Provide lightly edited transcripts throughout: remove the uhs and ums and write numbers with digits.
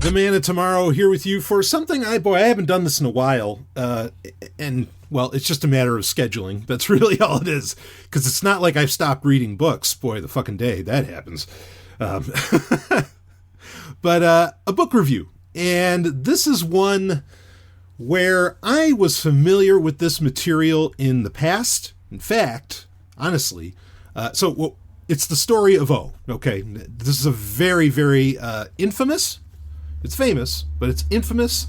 The Man of Tomorrow here with you for something I haven't done this in a while, and well, it's just a matter of scheduling. That's really all it is, because it's not like I've stopped reading books. Boy, the fucking day that happens. But a book review, and this is one where I was familiar with this material in the past. In fact, honestly, it's the story of O. Okay, this is a very, very infamous. It's famous, but it's infamous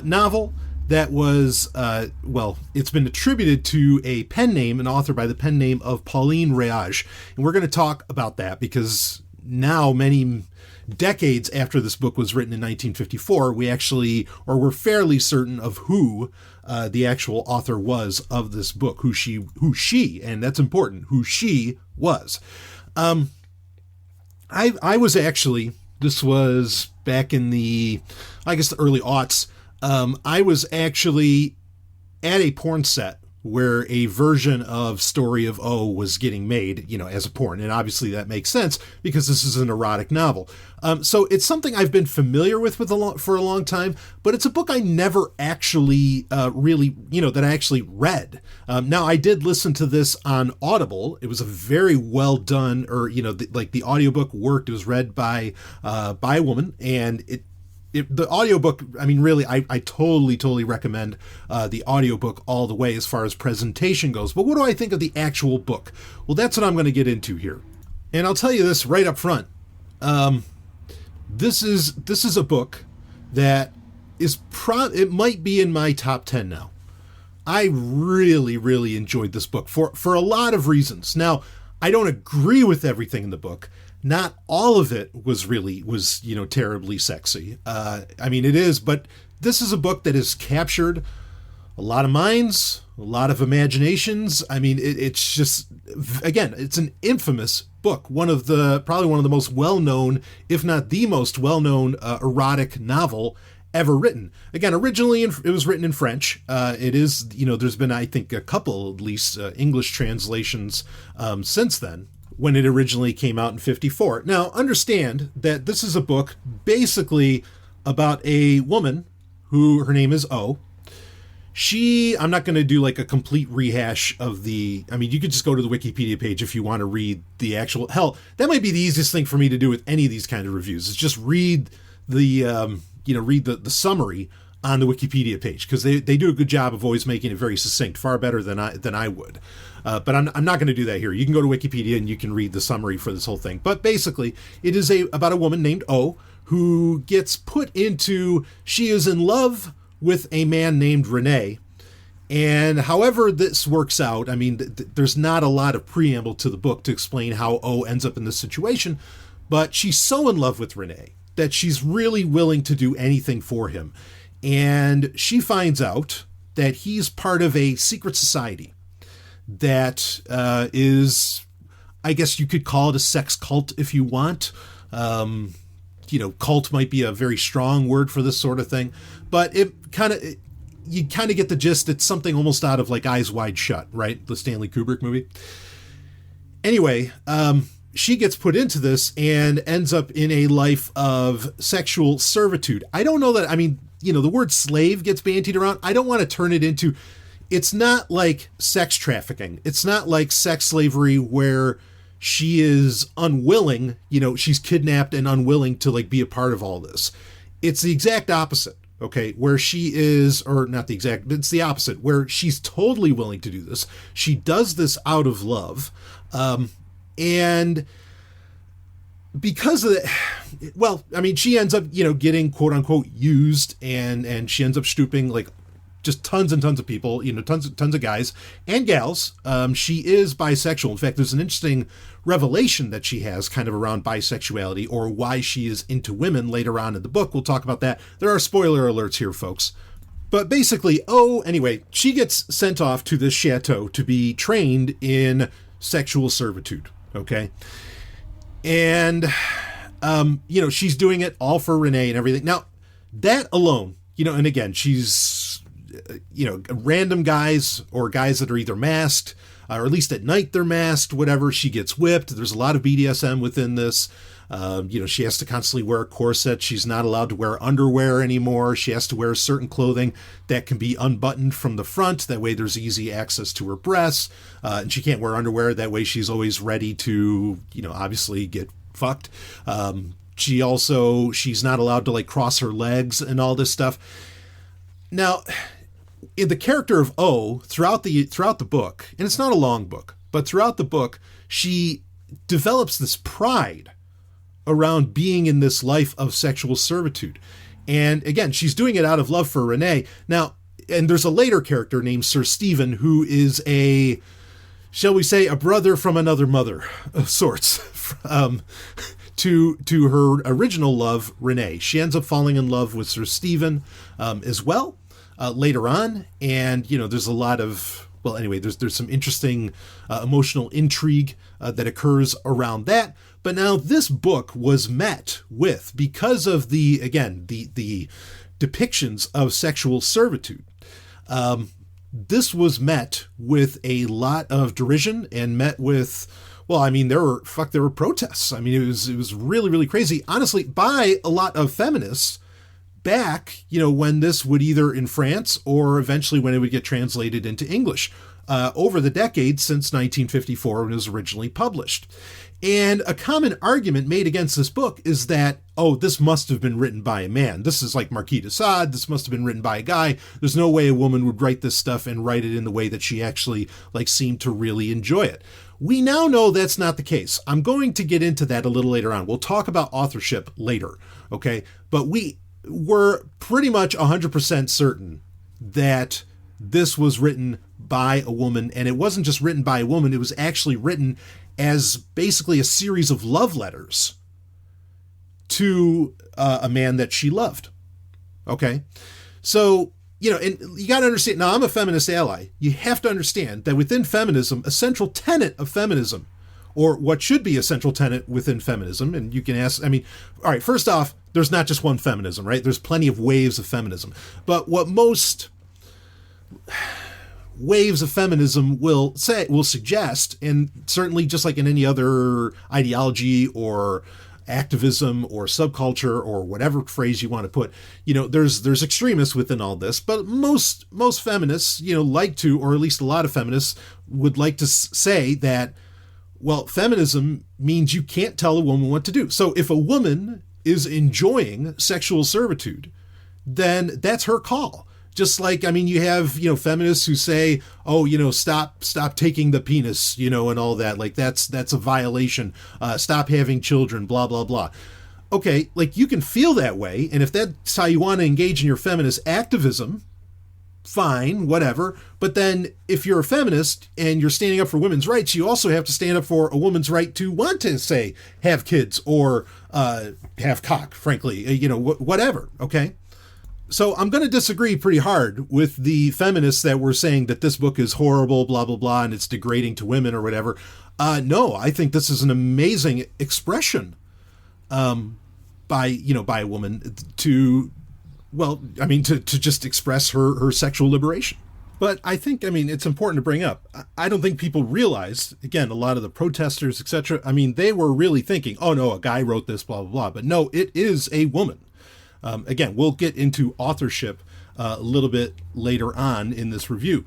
novel that was, it's been attributed to a pen name, an author by the pen name of Pauline Réage. And we're going to talk about that because now, many decades after this book was written in 1954, we're fairly certain of who the actual author was of this book, who she, and that's important, who she was. I was actually, this was back in the early aughts. I was actually at a porn set where a version of Story of O was getting made, as a porn. And obviously that makes sense because this is an erotic novel. So it's something I've been familiar with for a long time, but it's a book I never actually really, that I actually read. Now, I did listen to this on Audible. It was a very well done, the audiobook worked. It was read by a woman, and the audiobook, really, I totally recommend the audiobook all the way as far as presentation goes. But what do I think of the actual book? Well, that's what I'm going to get into here. And I'll tell you this right up front. This is a book that is it might be in my top 10 now. I really, really enjoyed this book for a lot of reasons. Now, I don't agree with everything in the book. Not all of it was terribly sexy. It is, but this is a book that has captured a lot of minds, a lot of imaginations. It's just, again, it's an infamous book. Probably one of the most well-known, if not the most well-known erotic novel ever written. Again, originally it was written in French. It is, there's been, I think, a couple, at least, English translations since then, when it originally came out in 54. Now, understand that this is a book basically about a woman who, her name is O. I'm not going to do like a complete rehash of you could just go to the Wikipedia page if you want to read the actual, hell, that might be the easiest thing for me to do with any of these kind of reviews, is just read the summary on the Wikipedia page, because they do a good job of always making it very succinct, far better than I would. But I'm not going to do that here. You can go to Wikipedia and you can read the summary for this whole thing. But basically, it is about a woman named O who gets she is in love with a man named Rene. And however this works out, there's not a lot of preamble to the book to explain how O ends up in this situation, but she's so in love with Rene that she's really willing to do anything for him. And she finds out that he's part of a secret society that is, I guess you could call it a sex cult if you want. Cult might be a very strong word for this sort of thing, but you kind of get the gist. It's something almost out of like Eyes Wide Shut, right? The Stanley Kubrick movie. Anyway, she gets put into this and ends up in a life of sexual servitude. I don't know that, the word slave gets bandied around. I don't want to turn it into, it's not like sex trafficking. It's not like sex slavery where she is unwilling, she's kidnapped and unwilling to like be a part of all this. It's the exact opposite. Okay, where she is, or not the exact, but it's the opposite, where she's totally willing to do this. She does this out of love. And because of that, she ends up, getting quote unquote used, and she ends up stooping like just tons and tons of people, tons of guys and gals. She is bisexual. In fact, there's an interesting revelation that she has kind of around bisexuality, or why she is into women later on in the book. We'll talk about that. There are spoiler alerts here, folks. But basically, she gets sent off to this chateau to be trained in sexual servitude. Okay. And, she's doing it all for Renee and everything. Now, that alone, and again, she's, random guys or guys that are either masked, or at least at night they're masked, whatever. She gets whipped. There's a lot of BDSM within this. She has to constantly wear a corset. She's not allowed to wear underwear anymore. She has to wear certain clothing that can be unbuttoned from the front. That way there's easy access to her breasts. And she can't wear underwear. That way she's always ready to, obviously get fucked. She's not allowed to like cross her legs and all this stuff. Now, in the character of O, throughout the book, and it's not a long book, but throughout the book, she develops this pride around being in this life of sexual servitude. And again, she's doing it out of love for Renee. Now, and there's a later character named Sir Stephen, who is shall we say, a brother from another mother of sorts, to her original love, Renee. She ends up falling in love with Sir Stephen as well later on. And, there's a lot of, there's some interesting emotional intrigue that occurs around that. But now this book was met with, because of the depictions of sexual servitude, this was met with a lot of derision and met with, there were protests. It was really, really crazy, honestly, by a lot of feminists back, when this would either in France or eventually when it would get translated into English over the decades since 1954 when it was originally published. And a common argument made against this book is that, this must have been written by a man. This is like Marquis de Sade. This must have been written by a guy. There's no way a woman would write this stuff and write it in the way that she actually seemed to really enjoy it. We now know that's not the case. I'm going to get into that a little later on. We'll talk about authorship later, okay? But we were pretty much 100% certain that this was written by a woman, and it wasn't just written by a woman, it was actually written as basically a series of love letters to a man that she loved. Okay? So, and you got to understand, now I'm a feminist ally. You have to understand that within feminism, a central tenet of feminism, or what should be a central tenet within feminism, and you can ask, all right, first off, there's not just one feminism, right? There's plenty of waves of feminism. But what most waves of feminism will suggest, and certainly just like in any other ideology or activism or subculture or whatever phrase you want to put, there's extremists within all this, but most feminists, like to, or at least a lot of feminists would like to say that, feminism means you can't tell a woman what to do. So if a woman is enjoying sexual servitude, then that's her call. Just like, you have, feminists who say, stop taking the penis, and all that. Like, that's a violation. Stop having children, blah, blah, blah. Okay, you can feel that way. And if that's how you want to engage in your feminist activism, fine, whatever. But then if you're a feminist and you're standing up for women's rights, you also have to stand up for a woman's right to want to, say, have kids or have cock, frankly, whatever. Okay. So I'm going to disagree pretty hard with the feminists that were saying that this book is horrible, blah, blah, blah, and it's degrading to women or whatever. No, I think this is an amazing expression by a woman to just express her sexual liberation. But I think, it's important to bring up. I don't think people realize, again, a lot of the protesters, etc., they were really thinking, oh, no, a guy wrote this, blah, blah, blah. But no, it is a woman. Again, we'll get into authorship a little bit later on in this review.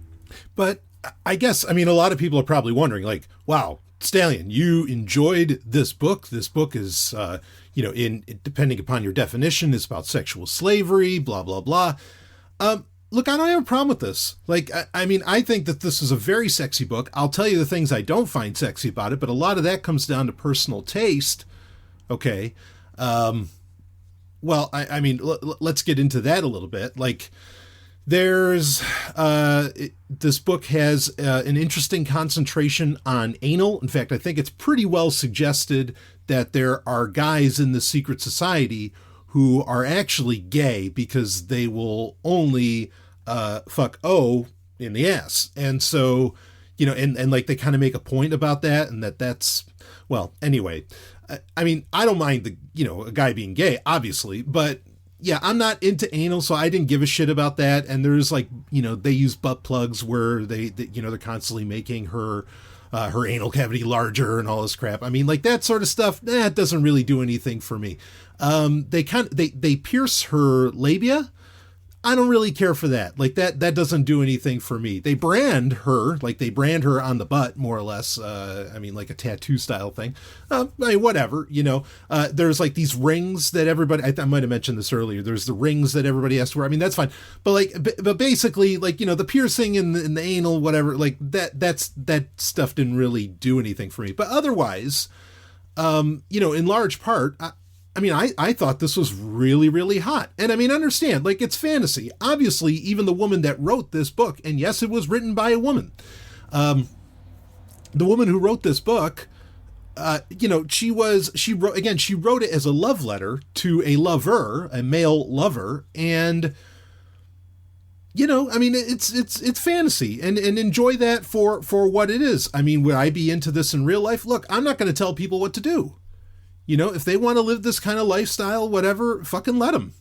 But I guess, a lot of people are probably wondering, wow, Stallion, you enjoyed this book. This book is, depending upon your definition, is about sexual slavery, blah, blah, blah. Look, I don't have a problem with this. I think that this is a very sexy book. I'll tell you the things I don't find sexy about it, but a lot of that comes down to personal taste. Okay. Let's get into that a little bit. There's, this book has an interesting concentration on anal. In fact, I think it's pretty well suggested that there are guys in the secret society who are actually gay because they will only fuck O in the ass. And so, and they kind of make a point about that, and that's, anyway. I don't mind a guy being gay, obviously, but yeah, I'm not into anal, so I didn't give a shit about that. And there's they use butt plugs where they're constantly making her her anal cavity larger and all this crap. I mean, like that sort of stuff, it doesn't really do anything for me. They pierce her labia. I don't really care for that. Like that doesn't do anything for me. They brand her on the butt, more or less. I mean, like a tattoo style thing. I mean, whatever, there's like these rings that everybody, I might have mentioned this earlier. There's the rings that everybody has to wear. I mean, that's fine. But basically, like, the piercing in the anal, whatever, like that stuff didn't really do anything for me. But otherwise, in large part, I thought this was really, really hot. And I mean, understand, like, it's fantasy. Obviously, even the woman that wrote this book, and yes, it was written by a woman. The woman who wrote this book, she wrote it as a love letter to a lover, a male lover. And, it's fantasy, and enjoy that for what it is. I mean, would I be into this in real life? Look, I'm not going to tell people what to do. If they want to live this kind of lifestyle, whatever, fucking let them.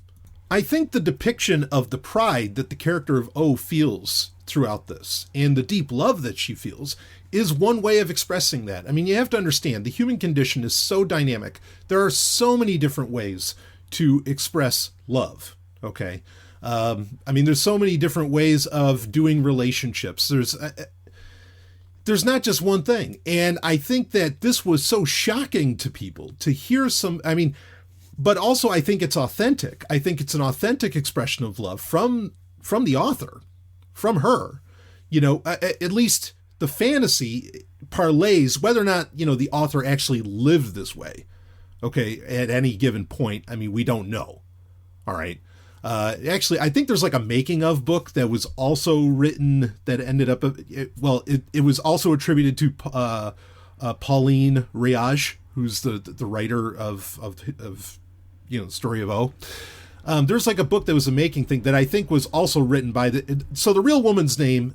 I think the depiction of the pride that the character of O feels throughout this, and the deep love that she feels, is one way of expressing that. I mean, you have to understand, the human condition is so dynamic. There are so many different ways to express love, okay? There's so many different ways of doing relationships. There's not just one thing. And I think that this was so shocking to people to hear but also I think it's authentic. I think it's an authentic expression of love from the author, from her. At least the fantasy parlays whether or not, the author actually lived this way. Okay, at any given point, we don't know. All right. Actually, I think there's like a making of book that was also written that ended up, it was also attributed to Pauline Réage, who's the writer of the story of O. There's like a book that was a making thing that I think was also written by so the real woman's name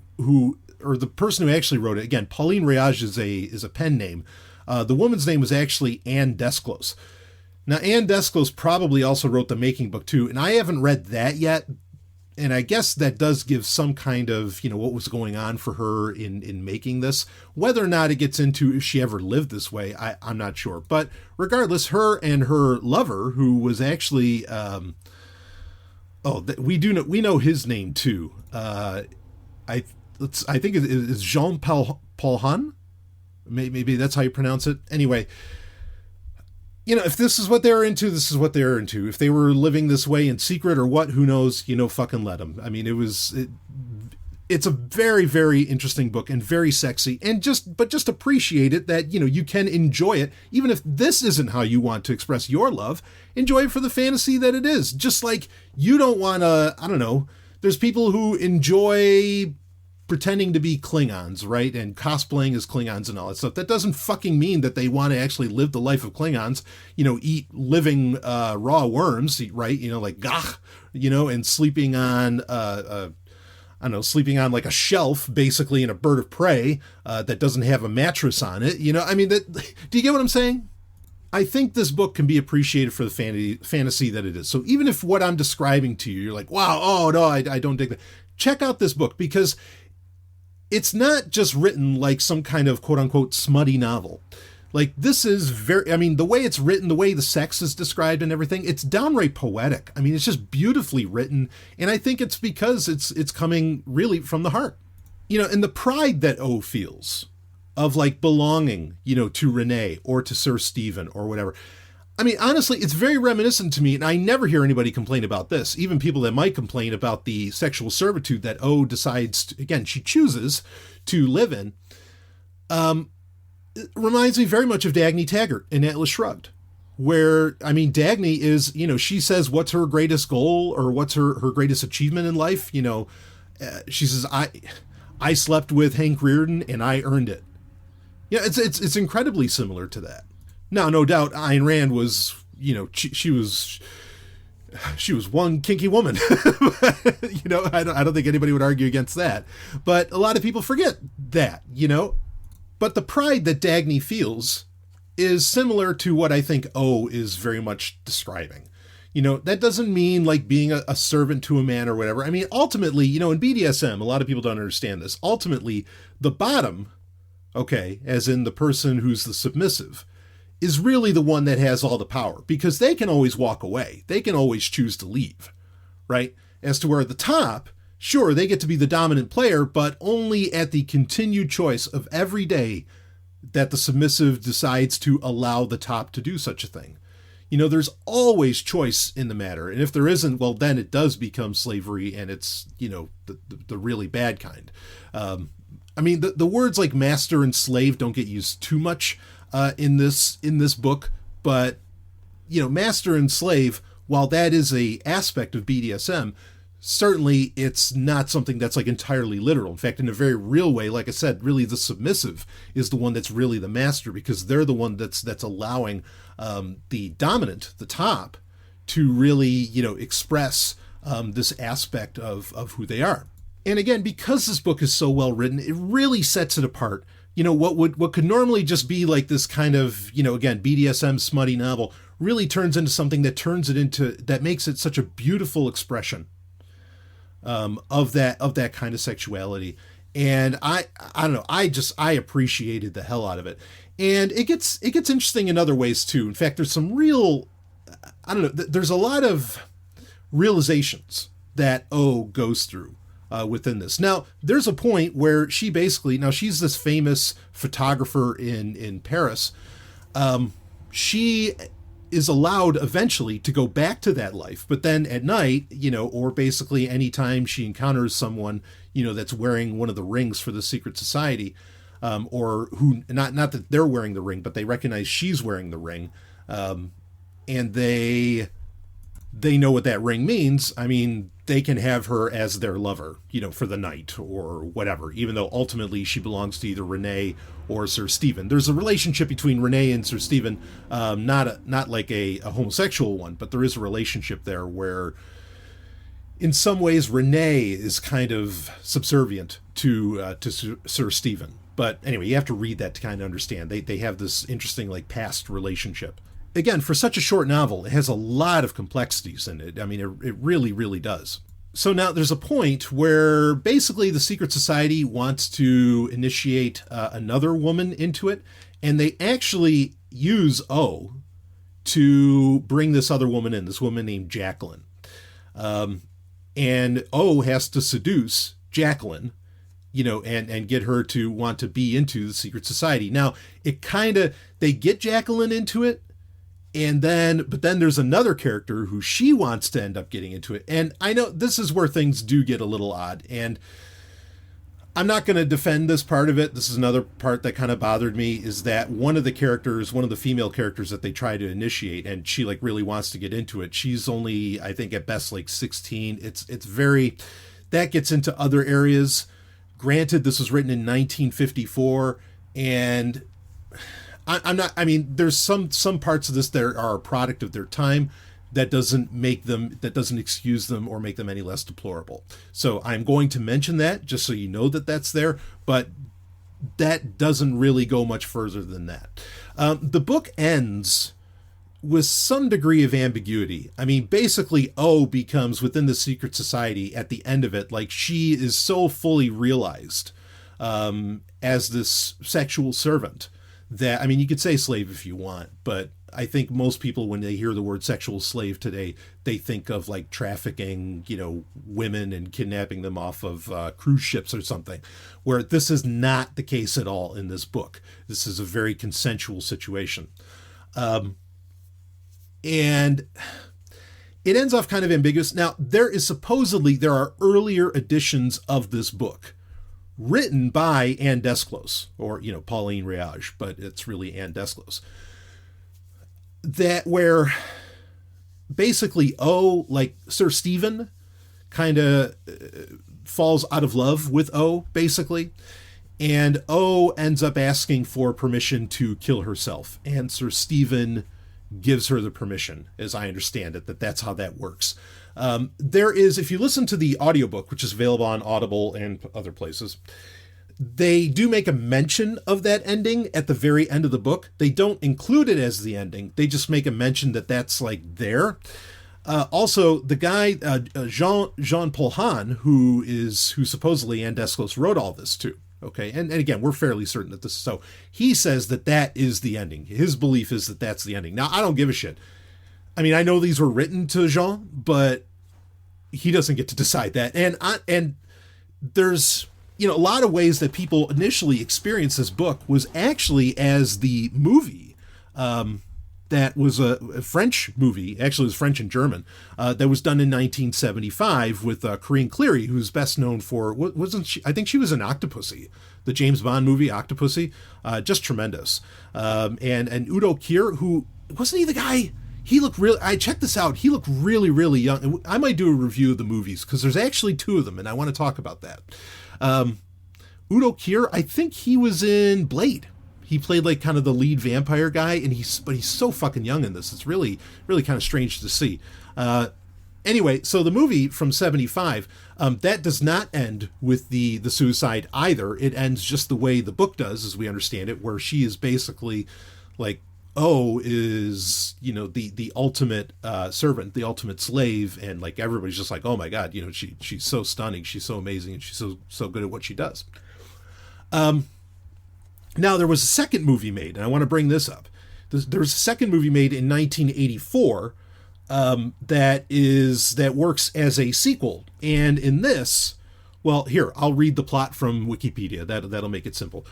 or the person who actually wrote it, again, Pauline Réage is a pen name. The woman's name was actually Anne Desclose. Now, Anne Desclose probably also wrote the making book too, and I haven't read that yet. And I guess that does give some kind of, what was going on for her in making this. Whether or not it gets into if she ever lived this way, I'm not sure. But regardless, her and her lover, who was actually, we know his name too. I think it's Jean Paulhan. Maybe that's how you pronounce it. Anyway. If this is what they're into, this is what they're into. If they were living this way in secret or what, who knows, fucking let them. I mean, it's a very, very interesting book and very sexy, and just appreciate it that, you can enjoy it. Even if this isn't how you want to express your love, enjoy it for the fantasy that it is. Just like you don't want to, I don't know, there's people who enjoy pretending to be Klingons, right? And cosplaying as Klingons and all that stuff. That doesn't fucking mean that they want to actually live the life of Klingons, eat living raw worms, right? Like gach, and sleeping on, sleeping on like a shelf, basically in a bird of prey that doesn't have a mattress on it. Do you get what I'm saying? I think this book can be appreciated for the fantasy that it is. So even if what I'm describing to you, you're like, wow, oh no, I don't dig that. Check out this book, because it's not just written like some kind of quote unquote smutty novel. Like, this is the way it's written, the way the sex is described and everything, it's downright poetic. It's just beautifully written. And I think it's because it's coming really from the heart, and the pride that O feels of like belonging, to Renee or to Sir Stephen or whatever. Honestly, it's very reminiscent to me, and I never hear anybody complain about this. Even people that might complain about the sexual servitude that O decides, she chooses to live in. It reminds me very much of Dagny Taggart in Atlas Shrugged, where, Dagny is, she says what's her greatest goal or what's her greatest achievement in life. She says, I slept with Hank Reardon and I earned it. Yeah, it's incredibly similar to that. Now, no doubt, Ayn Rand was, she was one kinky woman. I don't think anybody would argue against that. But a lot of people forget that, But the pride that Dagny feels is similar to what I think O is very much describing. That doesn't mean like being a servant to a man or whatever. Ultimately, in BDSM, a lot of people don't understand this. Ultimately, the bottom okay, as in the person who's the submissive, is really the one that has all the power, because they can always walk away. They can always choose to leave, right? As to where at the top, sure, they get to be the dominant player, but only at the continued choice of every day that the submissive decides to allow the top to do such a thing. You know, there's always choice in the matter. And if there isn't, well, then it does become slavery, and it's, you know, the really bad kind. I mean, the words like master and slave don't get used too much in this book, but, you know, master and slave, while that is a aspect of BDSM, certainly it's not something that's like entirely literal. In fact, in a very real way, like I said, really the submissive is the one that's really the master, because they're the one that's allowing the dominant, the top, to really, you know, express this aspect of who they are. And again, because this book is so well written, it really sets it apart. You know, what could normally just be like this kind of, you know, again, BDSM smutty novel really turns into something that makes it such a beautiful expression of that kind of sexuality. And I don't know, I appreciated the hell out of it. And it gets interesting in other ways too. In fact, there's some real, I don't know, there's a lot of realizations that O goes through within this. Now, there's a point where she basically, now she's this famous photographer in Paris. She is allowed eventually to go back to that life, but then at night, you know, or basically anytime she encounters someone, you know, that's wearing one of the rings for the secret society, or who, not that they're wearing the ring, but they recognize she's wearing the ring, and they know what that ring means. I mean, they can have her as their lover, you know, for the night or whatever, even though ultimately she belongs to either Renee or Sir Stephen. There's a relationship between Renee and Sir Stephen, not like a homosexual one, but there is a relationship there where in some ways Renee is kind of subservient to Sir Stephen. But anyway, you have to read that to kind of understand. They have this interesting like past relationship. Again, for such a short novel, it has a lot of complexities in it. I mean, it really, really does. So now there's a point where basically the secret society wants to initiate another woman into it, and they actually use O to bring this other woman in, this woman named Jacqueline. And O has to seduce Jacqueline, you know, and get her to want to be into the secret society. Now, they get Jacqueline into it, but then there's another character who she wants to end up getting into it. And I know this is where things do get a little odd, and I'm not going to defend this part of it. This is another part that kind of bothered me, is that one of the female characters that they try to initiate, and she like really wants to get into it. She's only, I think at best, like 16. It's very, that gets into other areas. Granted, this was written in 1954, and there's some parts of this that are a product of their time that doesn't excuse them or make them any less deplorable. So I'm going to mention that just so you know that that's there, but that doesn't really go much further than that. The book ends with some degree of ambiguity. I mean, basically O becomes within the secret society at the end of it, like she is so fully realized as this sexual servant that, I mean, you could say slave if you want, but I think most people, when they hear the word sexual slave today, they think of like trafficking, you know, women and kidnapping them off of cruise ships or something, where this is not the case at all in this book. This is a very consensual situation. And it ends off kind of ambiguous. Now, there are earlier editions of this book written by Anne Desclose, or, you know, Pauline Réage, but it's really Anne Desclose, that where basically O, like Sir Stephen, kind of falls out of love with O, basically, and O ends up asking for permission to kill herself, and Sir Stephen gives her the permission, as I understand it, that's how that works. There is, if you listen to the audiobook, which is available on Audible and other places, they do make a mention of that ending at the very end of the book. They don't include it as the ending. They just make a mention that that's like there. Also, the guy, Jean Paul Hahn, who supposedly Anne Desclose wrote all this to, Okay, and again, we're fairly certain that this is so. He says that is the ending. His belief is that that's the ending. Now, I don't give a shit. I mean, I know these were written to Jean, but he doesn't get to decide that. And there's, a lot of ways that people initially experienced this book was actually as the movie. That was a French movie, actually it was French and German, that was done in 1975 with Corinne Cleary, who's best known for, wasn't she? I think she was in Octopussy, the James Bond movie Octopussy, just tremendous. And Udo Kier, who, wasn't he the guy? He looked really, I checked this out, he looked really, really young. I might do a review of the movies, because there's actually 2 of them, and I want to talk about that. Udo Kier, I think he was in Blade. He played like kind of the lead vampire guy, and he's so fucking young in this. It's really, really kind of strange to see. Anyway, so the movie from 75, that does not end with the suicide either. It ends just the way the book does, as we understand it, where she is basically like, is, the ultimate servant, the ultimate slave, and like everybody's just like, oh my God, she's so stunning, she's so amazing, and she's so good at what she does. Now, there was a second movie made, and I want to bring this up. There was a second movie made in 1984 that works as a sequel. And in this, well, here, I'll read the plot from Wikipedia. That'll make it simple.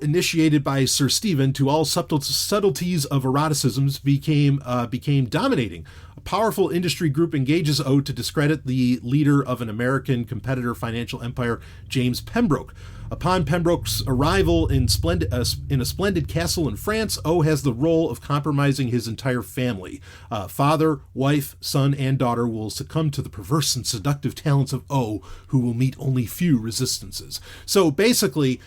Initiated by Sir Stephen to all subtleties of eroticisms, became dominating. A powerful industry group engages O to discredit the leader of an American competitor financial empire, James Pembroke. Upon Pembroke's arrival in a splendid castle in France, O has the role of compromising his entire family. Father, wife, son, and daughter will succumb to the perverse and seductive talents of O, who will meet only few resistances. So basically,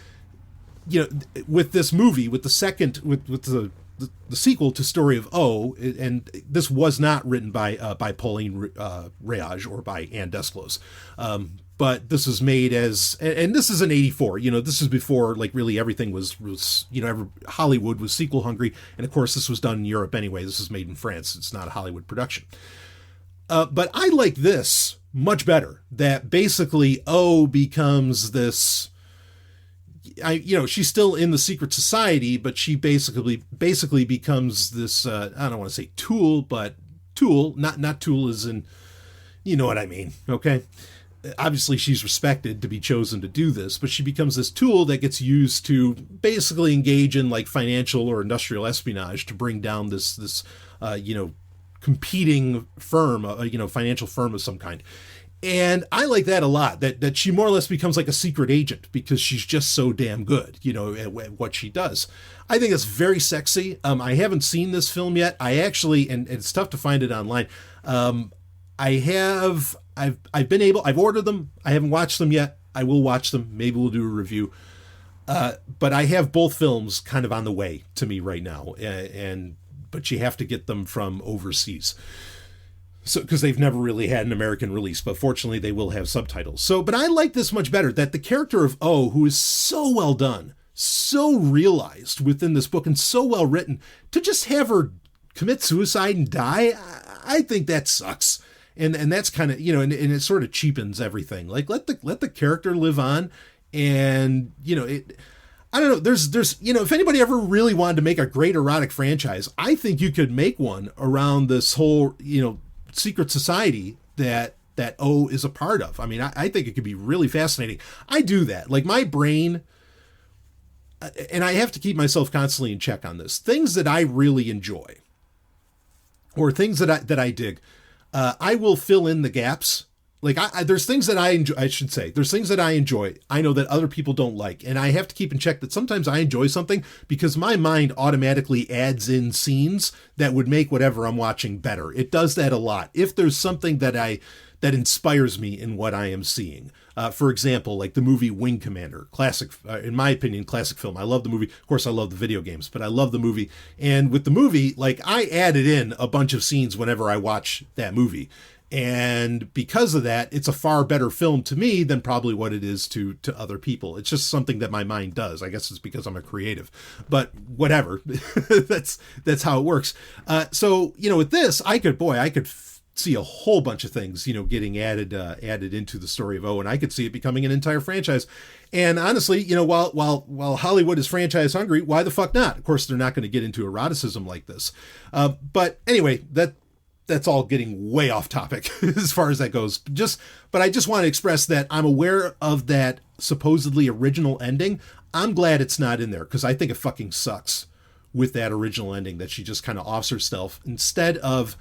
with this movie, with the second, with the sequel to Story of O, and this was not written by Pauline Réage or by Anne Desclose. But this is made as, and this is in 84, this is before like really everything was Hollywood was sequel hungry. And of course this was done in Europe anyway. This is made in France. It's not a Hollywood production. But I like this much better, that basically O becomes this, she's still in the secret society, but she basically becomes this, I don't want to say tool, but tool, not tool as in, you know what I mean. Okay. Obviously she's respected to be chosen to do this, but she becomes this tool that gets used to basically engage in like financial or industrial espionage to bring down this competing firm, financial firm of some kind. And I like that a lot, that she more or less becomes like a secret agent because she's just so damn good, at what she does. I think it's very sexy. I haven't seen this film yet. I actually, and it's tough to find it online. I've ordered them. I haven't watched them yet. I will watch them. Maybe we'll do a review. But I have both films kind of on the way to me right now. But you have to get them from overseas. So, because they've never really had an American release, but fortunately they will have subtitles. So, but I like this much better, that the character of O, who is so well done, so realized within this book and so well written, to just have her commit suicide and die, I think that sucks. And that's kind of, and it sort of cheapens everything. Like let the character live on, and I don't know. There's if anybody ever really wanted to make a great erotic franchise, I think you could make one around this whole secret society that O is a part of. I mean, I think it could be really fascinating. I do that. Like my brain, and I have to keep myself constantly in check on this. Things that I really enjoy, or things that I dig. I will fill in the gaps. Like there's things that I enjoy, I should say, there's things that I enjoy. I know that other people don't like, and I have to keep in check that sometimes I enjoy something because my mind automatically adds in scenes that would make whatever I'm watching better. It does that a lot. If there's something that inspires me in what I am seeing. For example, like the movie Wing Commander, classic, in my opinion, classic film. I love the movie. Of course, I love the video games, but I love the movie. And with the movie, like I added in a bunch of scenes whenever I watch that movie. And because of that, it's a far better film to me than probably what it is to other people. It's just something that my mind does. I guess it's because I'm a creative, but whatever. That's how it works. So, with this, I could see a whole bunch of things, getting added into the story of O, and I could see it becoming an entire franchise. And honestly, while Hollywood is franchise hungry, why the fuck not? Of course, they're not going to get into eroticism like this. But anyway, that's all getting way off topic as far as that goes. But I just want to express that I'm aware of that supposedly original ending. I'm glad it's not in there, because I think it fucking sucks with that original ending, that she just kind of offs herself instead of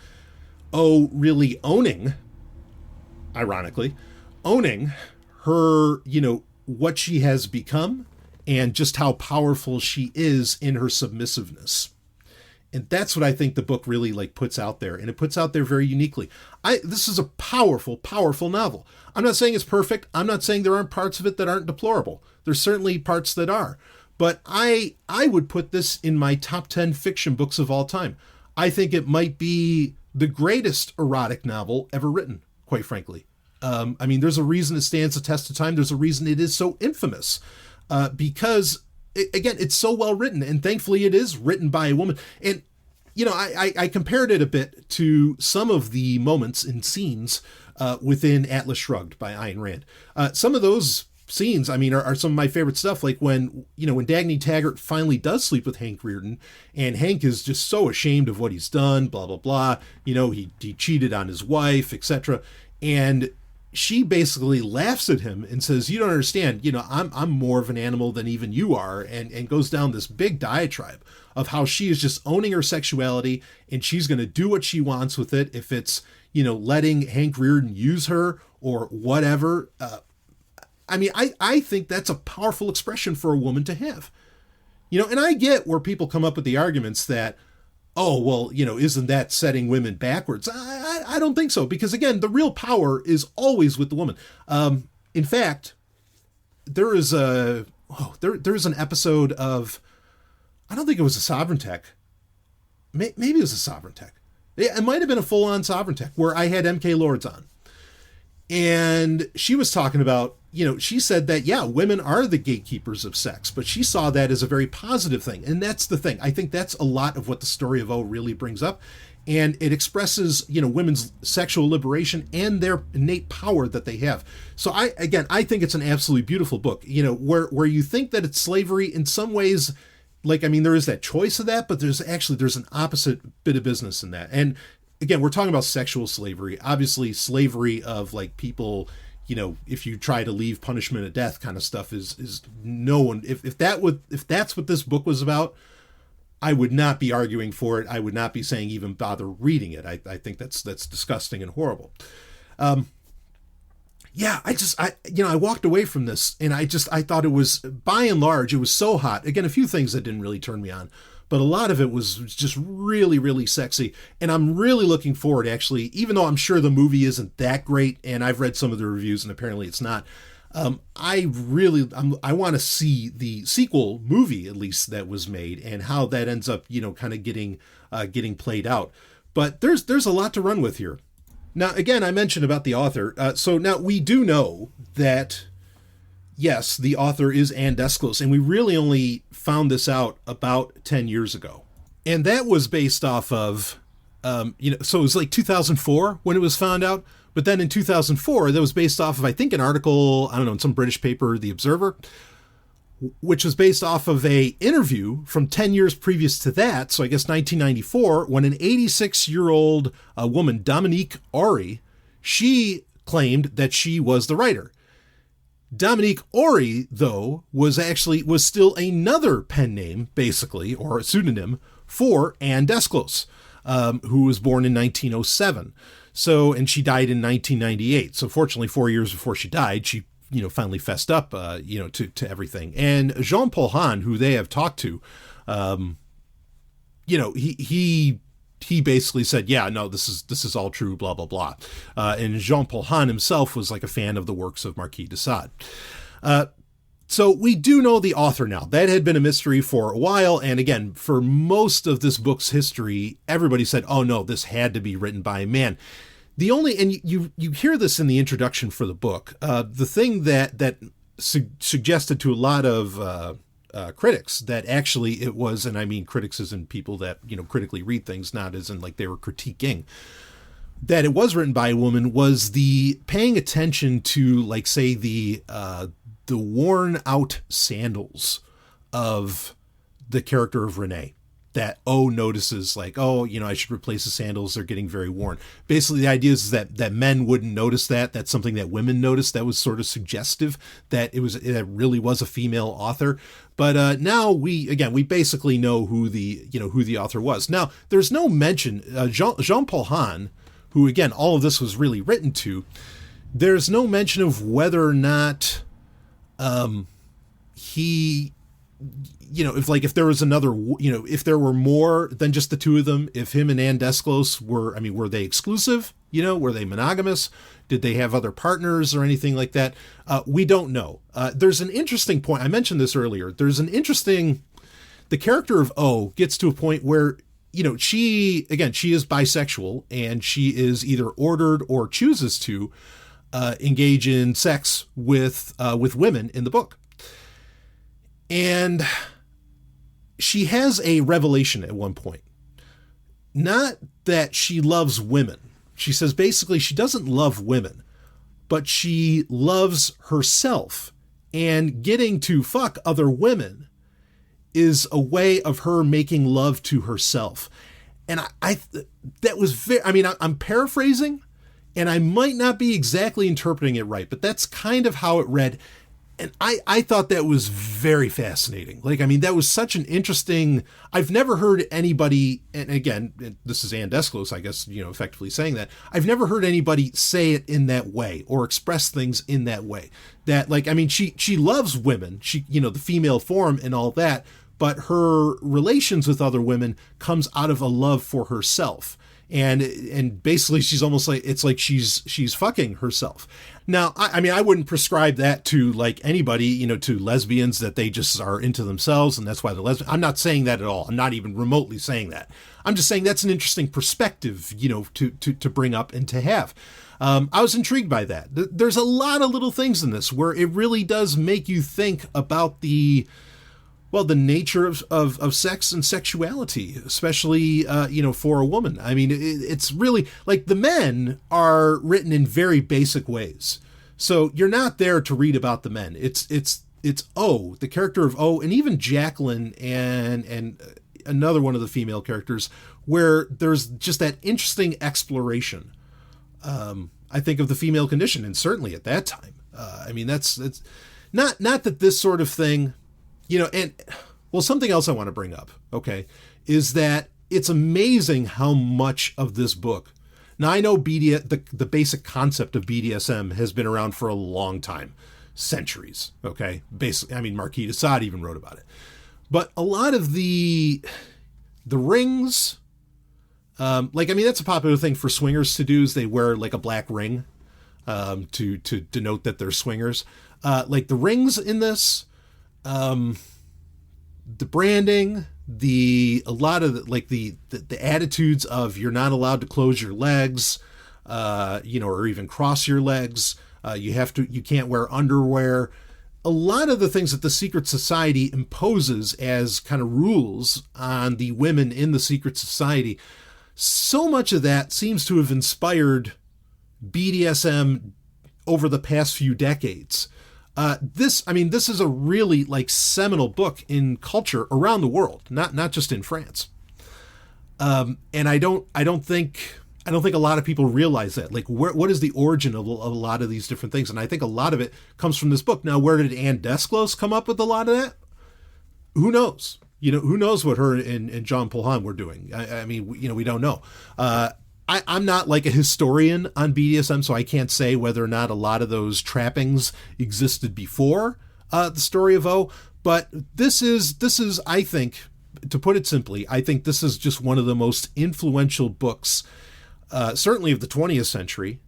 really owning her, what she has become and just how powerful she is in her submissiveness. And that's what I think the book really puts out there, and it puts out there very uniquely. This is a powerful, powerful novel. I'm not saying it's perfect. I'm not saying there aren't parts of it that aren't deplorable. There's certainly parts that are. But I would put this in my top 10 fiction books of all time. I think it might be the greatest erotic novel ever written, quite frankly. There's a reason it stands the test of time. There's a reason it is so infamous, because again, it's so well written, and thankfully it is written by a woman. And, I compared it a bit to some of the moments and scenes within Atlas Shrugged by Ayn Rand. Some of those scenes, are some of my favorite stuff. Like when Dagny Taggart finally does sleep with Hank Rearden, and Hank is just so ashamed of what he's done, blah, blah, blah. He cheated on his wife, etc. And she basically laughs at him and says, you don't understand, I'm more of an animal than even you are, and goes down this big diatribe of how she is just owning her sexuality, and she's going to do what she wants with it. If it's, letting Hank Rearden use her or whatever. I think that's a powerful expression for a woman to have. And I get where people come up with the arguments that, isn't that setting women backwards? I don't think so, because again, the real power is always with the woman. In fact, there is an episode of, I don't think it was a Sovereign Tech. Maybe it was a Sovereign Tech. It might have been a full-on Sovereign Tech where I had MK Lords on. And she was talking about, she said that, yeah, women are the gatekeepers of sex, but she saw that as a very positive thing. And that's the thing. I think that's a lot of what the story of O really brings up. And it expresses, women's sexual liberation and their innate power that they have. So I think it's an absolutely beautiful book, where you think that it's slavery in some ways. There is that choice of that, but there's an opposite bit of business in that. And again, we're talking about sexual slavery, obviously slavery of people, if you try to leave punishment of death kind of stuff is no one. If that's what this book was about, I would not be arguing for it. I would not be saying even bother reading it. I think that's disgusting and horrible. I walked away from this, and I thought it was, by and large, it was so hot. Again, a few things that didn't really turn me on, but a lot of it was just really, really sexy. And I'm really looking forward, actually, even though I'm sure the movie isn't that great, and I've read some of the reviews, and apparently it's not. I want to see the sequel movie, at least, that was made, and how that ends up, kind of getting played out. But there's a lot to run with here. Now, again, I mentioned about the author. So now we do know that, yes, the author is Anne Desclose, and we really only found this out about 10 years ago. And that was based off of, so it was 2004 when it was found out. But then in 2004, that was based off of, I think, an article, I don't know, in some British paper, The Observer, which was based off of a interview from 10 years previous to that. So I guess 1994, when an 86-year-old woman, Dominique Ori, she claimed that she was the writer. Dominique Ori, though, was still another pen name, basically, or a pseudonym for Anne Desclose, who was born in 1907. So, and she died in 1998. So fortunately, 4 years before she died, she finally fessed up, to everything. And Jean-Paul Hahn, who they have talked to, he basically said, yeah, no, this is all true, blah, blah, blah. And Jean-Paul Hahn himself was a fan of the works of Marquis de Sade. So we do know the author now. That had been a mystery for a while. And again, for most of this book's history, everybody said, oh no, this had to be written by a man. And you hear this in the introduction for the book. The thing that suggested to a lot of critics that actually it was, and I mean critics as in people that critically read things, not as in they were critiquing, that it was written by a woman was the paying attention to, like, say, the worn out sandals of the character of Renee, that O notices, like, oh, you know, I should replace the sandals, they're getting very worn. Basically, the idea is that men wouldn't notice that. That's something that women noticed. That was sort of suggestive that it really was a female author. But now we basically know who the author was. Now, there's no mention, Jean-Paul Hahn, who, again, all of this was really written to, there's no mention of whether or not he, you know, if there was another, you know, if there were more than just the two of them, if him and Anne Desclose were they exclusive? You know, were they monogamous? Did they have other partners or anything like that? We don't know. There's an interesting point. I mentioned this earlier. The character of O gets to a point where, you know, she is bisexual, and she is either ordered or chooses to engage in sex with women in the book. And she has a revelation at one point. Not that she loves women. She says basically she doesn't love women, but she loves herself. And getting to fuck other women is a way of her making love to herself. And I'm paraphrasing, and I might not be exactly interpreting it right, but that's kind of how it read. And I thought that was very fascinating. Like, I mean, that was such an interesting, I've never heard anybody, and again, this is Anne Desclose, I guess, you know, effectively saying that. I've never heard anybody say it in that way or express things in that way. That, like, I mean, she loves women, she, you know, the female form and all that, but her relations with other women comes out of a love for herself. And basically she's almost like, it's like she's fucking herself. Now, I mean, I wouldn't prescribe that to, like, anybody, you know, to lesbians, that they just are into themselves and that's why they're lesbian. I'm not saying that at all. I'm not even remotely saying that. I'm just saying that's an interesting perspective, you know, to bring up and to have. I was intrigued by that. There's a lot of little things in this where it really does make you think about the nature of sex and sexuality, especially, you know, for a woman. I mean, it's really, like, the men are written in very basic ways. So you're not there to read about the men. It's O, the character of O, and even Jacqueline and another one of the female characters, where there's just that interesting exploration, I think, of the female condition, and certainly at that time. I mean, that's not that this sort of thing, you know, and, well, something else I want to bring up, okay, is that it's amazing how much of this book, now I know the basic concept of BDSM has been around for a long time, centuries, okay, basically, I mean, Marquis de Sade even wrote about it, but a lot of the rings, like, I mean, that's a popular thing for swingers to do, is they wear, like, a black ring, to denote that they're swingers, like the rings in this, the branding, a lot of the attitudes of, you're not allowed to close your legs, you know, or even cross your legs. You can't wear underwear. A lot of the things that the secret society imposes as kind of rules on the women in the secret society, so much of that seems to have inspired BDSM over the past few decades. This is a really, like, seminal book in culture around the world, not just in France. And I don't think a lot of people realize that, like, what is the origin of a lot of these different things. And I think a lot of it comes from this book. Now, where did Anne Desclose come up with a lot of that? Who knows? You know, who knows what her and Jean-Paul Hahn were doing? I mean, you know, we don't know. I'm not, like, a historian on BDSM, so I can't say whether or not a lot of those trappings existed before the story of O. But this is, I think, to put it simply, I think this is just one of the most influential books, certainly of the 20th century.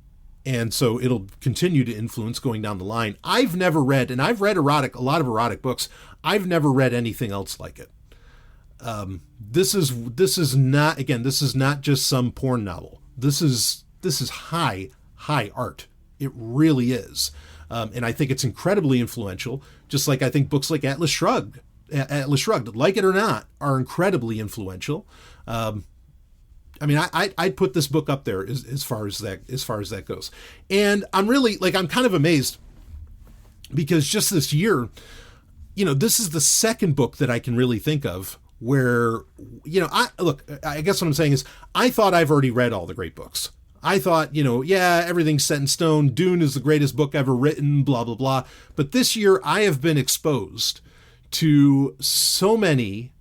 And so it'll continue to influence going down the line. I've never read, and I've read a lot of erotic books. I've never read anything else like it. This is not just some porn novel. This is high art. It really is. And I think it's incredibly influential, just like I think books like Atlas Shrugged, like it or not, are incredibly influential. I mean, I'd put this book up there as far as that goes. And I'm really, like, I'm kind of amazed because just this year, this is the second book that I can really think of where, I guess what I'm saying is I thought I've already read all the great books. I thought, everything's set in stone. Dune is the greatest book ever written, blah, blah, blah. But this year I have been exposed to so many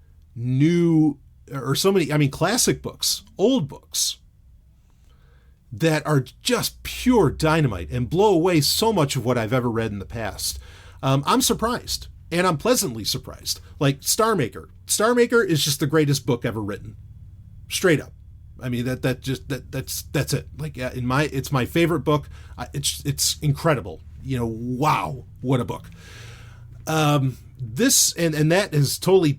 classic books, old books that are just pure dynamite and blow away so much of what I've ever read in the past. I'm surprised, and I'm pleasantly surprised. Like Star Maker is just the greatest book ever written, straight up. I mean, that's it. Like, it's my favorite book. It's incredible. Wow, what a book. This and that has totally,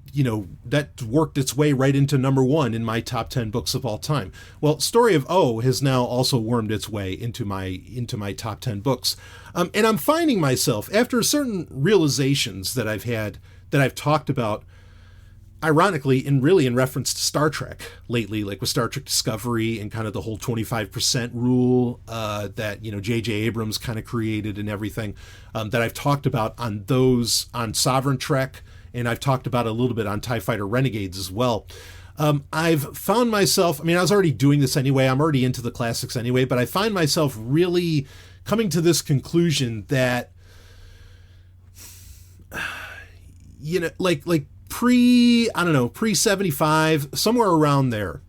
that worked its way right into number 1 in my top 10 books of all time. Well, Story of O has now also wormed its way into my top 10 books. And I'm finding myself, after certain realizations that I've had, that I've talked about, ironically, in reference to Star Trek lately, like with Star Trek Discovery and kind of the whole 25% rule that, J.J. Abrams kind of created and everything, that I've talked about on Sovereign Trek, and I've talked about a little bit on TIE Fighter Renegades as well. I've found myself, I mean, I was already doing this anyway, I'm already into the classics anyway, but I find myself really coming to this conclusion that, like pre-75, somewhere around there.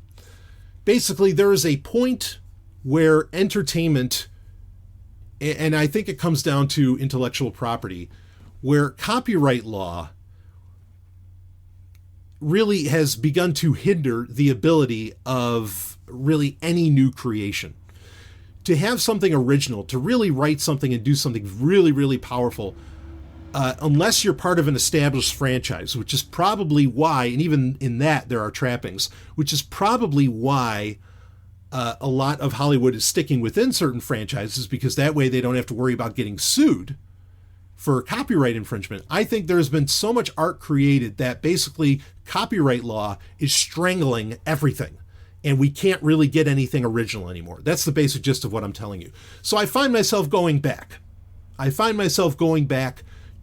Basically, there is a point where entertainment, and I think it comes down to intellectual property, where copyright law really has begun to hinder the ability of really any new creation. To have something original, to really write something and do something really, really powerful, unless you're part of an established franchise, which is probably why, and even in that there are trappings, which is probably why a lot of Hollywood is sticking within certain franchises, because that way they don't have to worry about getting sued for copyright infringement. I think there's been so much art created that basically copyright law is strangling everything, and we can't really get anything original anymore. That's the basic gist of what I'm telling you. So I find myself going back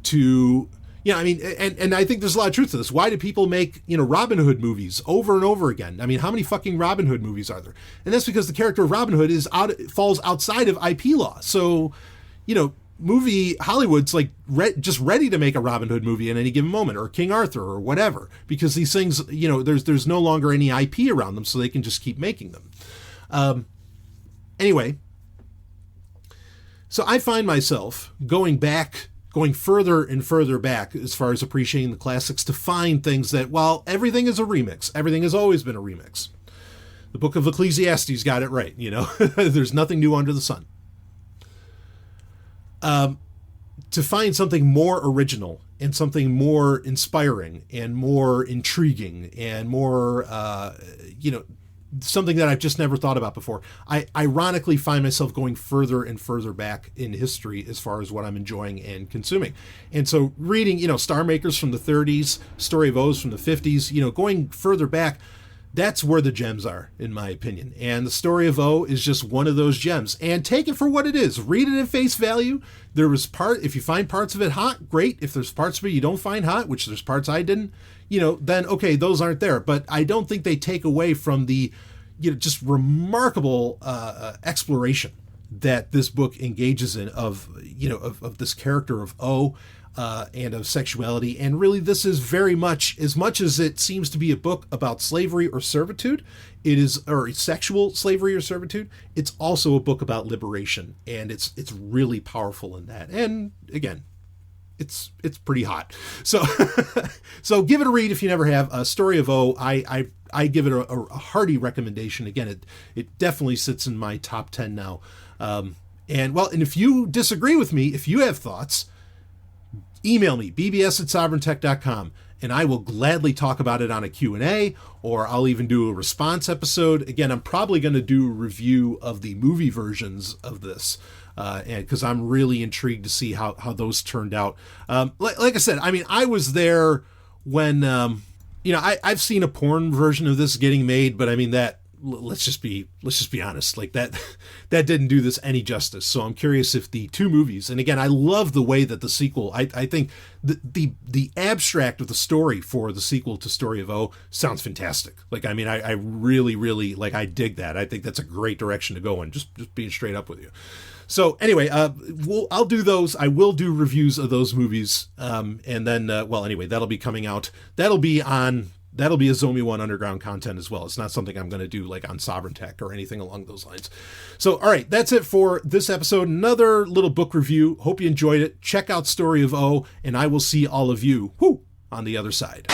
to, and I think there's a lot of truth to this. Why do people make, Robin Hood movies over and over again? I mean, how many fucking Robin Hood movies are there? And that's because the character of Robin Hood falls outside of IP law. So, Hollywood's like just ready to make a Robin Hood movie at any given moment, or King Arthur or whatever, because these things, there's no longer any IP around them, so they can just keep making them. Anyway, so I find myself going further and further back as far as appreciating the classics, to find things that, while everything is a remix, everything has always been a remix. The Book of Ecclesiastes got it right, there's nothing new under the sun. To find something more original and something more inspiring and more intriguing and more, something that I've just never thought about before. I ironically find myself going further and further back in history as far as what I'm enjoying and consuming. And so reading, Star Makers from the 30s, Story of O's from the 50s, going further back, that's where the gems are, in my opinion. And the Story of O is just one of those gems. And take it for what it is. Read it at face value. If you find parts of it hot, great. If there's parts of it you don't find hot, which there's parts I didn't, then okay, those aren't there. But I don't think they take away from the, just remarkable exploration that this book engages in of this character of O, and of sexuality. And really, this is very much as it seems to be a book about slavery or servitude, or sexual slavery or servitude, it's also a book about liberation. And it's really powerful in that. And again, it's pretty hot. So, so give it a read if you never have. Story of O, I give it a hearty recommendation. Again, it definitely sits in my top 10 now. And if you disagree with me, if you have thoughts, email me, bbs@sovereigntech.com, and I will gladly talk about it on a Q&A, or I'll even do a response episode. Again, I'm probably going to do a review of the movie versions of this, and because I'm really intrigued to see how those turned out. Like I said, I mean, I was there when, I've seen a porn version of this getting made, but I mean, that let's just be honest, like that that didn't do this any justice. So I'm curious if the two movies, and again, I love the way that the sequel, I think the abstract of the story for the sequel to Story of O sounds fantastic. Like, I mean, I really like, I dig that. I think that's a great direction to go in, just being straight up with you. So anyway, I'll do those. I will do reviews of those movies. And then, anyway, that'll be coming out. That'll be a Zomia 1 Underground content as well. It's not something I'm going to do like on Sovereign Tech or anything along those lines. So, all right, that's it for this episode. Another little book review. Hope you enjoyed it. Check out Story of O, and I will see all of you on the other side.